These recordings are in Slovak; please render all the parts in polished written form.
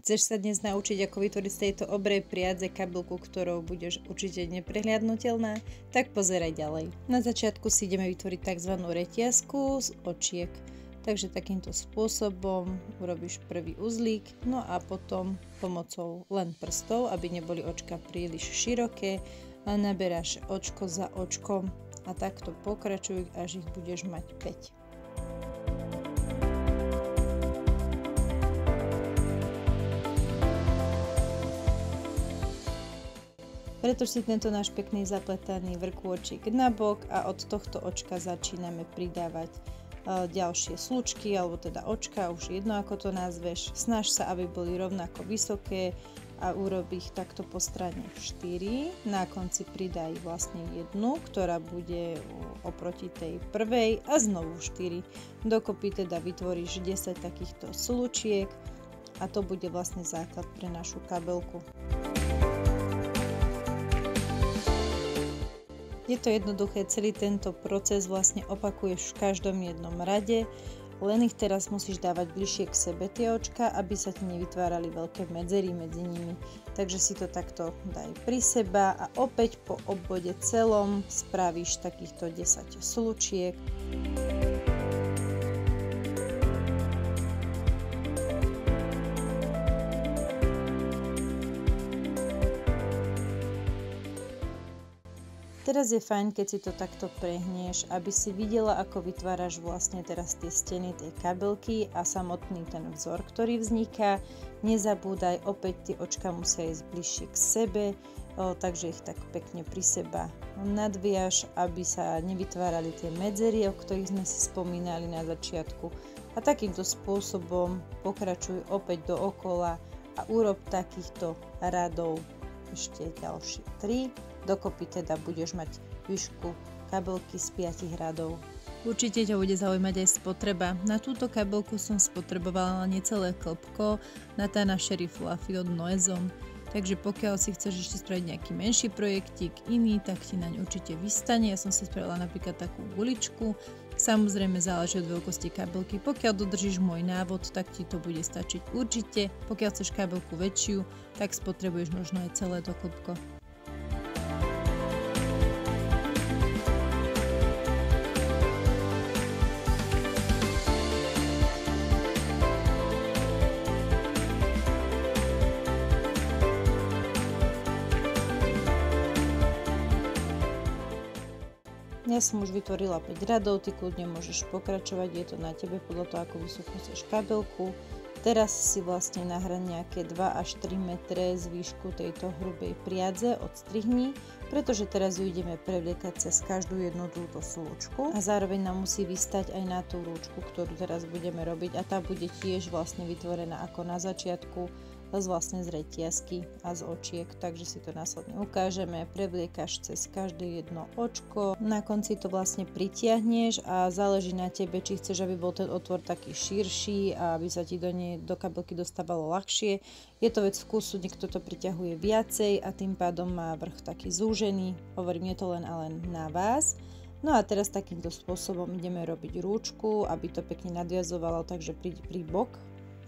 Chceš sa dnes naučiť, ako vytvoriť z tejto obrej priadze kabelku, ktorou budeš určite neprehliadnutelná? Tak pozeraj ďalej. Na začiatku si ideme vytvoriť tzv. Reťazku z očiek. Takže takýmto spôsobom urobíš prvý uzlík, no a potom pomocou len prstov, aby neboli očka príliš široké, a naberáš očko za očkom a takto pokračuj, až ich budeš mať 5. Pretoč si tento náš pekný zapletaný vrkôčik na bok a od tohto očka začíname pridávať ďalšie slučky, alebo teda očka, už jedno ako to nazveš. Snaž sa, aby boli rovnako vysoké a urob ich takto po strane 4. Na konci pridaj vlastne jednu, ktorá bude oproti tej prvej a znovu 4. Dokopy teda vytvoríš 10 takýchto slučiek a to bude vlastne základ pre našu kabelku. Je to jednoduché, celý tento proces vlastne opakuješ v každom jednom rade, len ich teraz musíš dávať bližšie k sebe tie očka, aby sa ti nevytvárali veľké medzery medzi nimi. Takže si to takto daj pri seba a opäť po obvode celom spravíš takýchto 10 slučiek. Teraz je fajn, keď si to takto prehnieš, aby si videla, ako vytváraš vlastne teraz tie steny tej kabelky a samotný ten vzor, ktorý vzniká. Nezabúdaj, opäť tie očka musia ísť bližšie k sebe, takže ich tak pekne pri seba nadviaž, aby sa nevytvárali tie medzery, o ktorých sme si spomínali na začiatku. A takýmto spôsobom pokračuj opäť dookola a urob takýchto radov ešte ďalšie 3. Dokopy teda budeš mať výšku kabelky z 5 radov. Určite ťa bude zaujímať aj spotreba. Na túto kabelku som spotrebovala necelé klbko Natana Cherry Fluffy od Noezom. Takže pokiaľ si chceš ešte spraviť nejaký menší projektík iný, tak ti naň určite vystane. Ja som si spravila napríklad takú guličku. Samozrejme záleží od veľkosti kabelky. Pokiaľ dodržíš môj návod, tak ti to bude stačiť určite. Pokiaľ chceš kabelku väčšiu, tak spotrebuješ možno aj celé to klbko. Ja som už vytvorila 5 radov, ty kľudne môžeš pokračovať, je to na tebe podľa toho, ako vysoko chceš kabelku. Teraz si vlastne nahraj nejaké 2 až 3 metre z výšku tejto hrubej priadze, odstrihni, pretože teraz ju ideme prevliekať cez každú jednu túto slučku a zároveň nám musí vystať aj na tú rúčku, ktorú teraz budeme robiť a tá bude tiež vlastne vytvorená ako na začiatku, vlastne z reťazky a z očiek, takže si to následne ukážeme. Prevliekaš cez každé jedno očko, na konci to vlastne pritiahneš a záleží na tebe, či chceš, aby bol ten otvor taký širší a aby sa ti do kabelky dostávalo ľahšie. Je to vec vkusu, niekto to priťahuje viacej a tým pádom má vrch taký zúžený. Hovorím, je to len na vás. No a teraz takýmto spôsobom ideme robiť rúčku, aby to pekne nadviazovalo, takže pri bok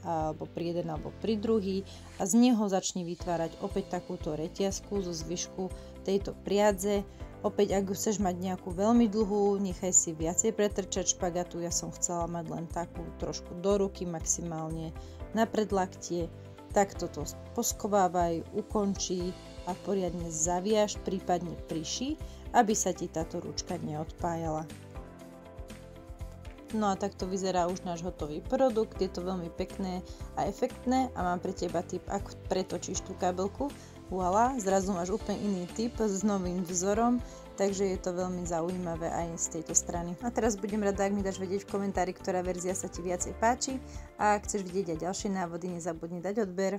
alebo pri jeden alebo pri druhý a z neho začni vytvárať opäť takúto reťazku zo zvyšku tejto priadze. Opäť, ak chceš mať nejakú veľmi dlhú, nechaj si viacej pretrčať špagatu, ja som chcela mať len takú trošku do ruky, maximálne na predlaktie. Takto to poskovávaj, ukončí a poriadne zaviaž, prípadne priši, aby sa ti táto ručka neodpájala. No a takto vyzerá už náš hotový produkt, je to veľmi pekné a efektné a mám pre teba tip, ako pretočíš tú kabelku. Voilà, zrazu máš úplne iný tip s novým vzorom, takže je to veľmi zaujímavé aj z tejto strany. A teraz budem rada, ak mi dáš vedieť v komentári, ktorá verzia sa ti viacej páči a ak chceš vidieť aj ďalšie návody, nezabudni dať odber.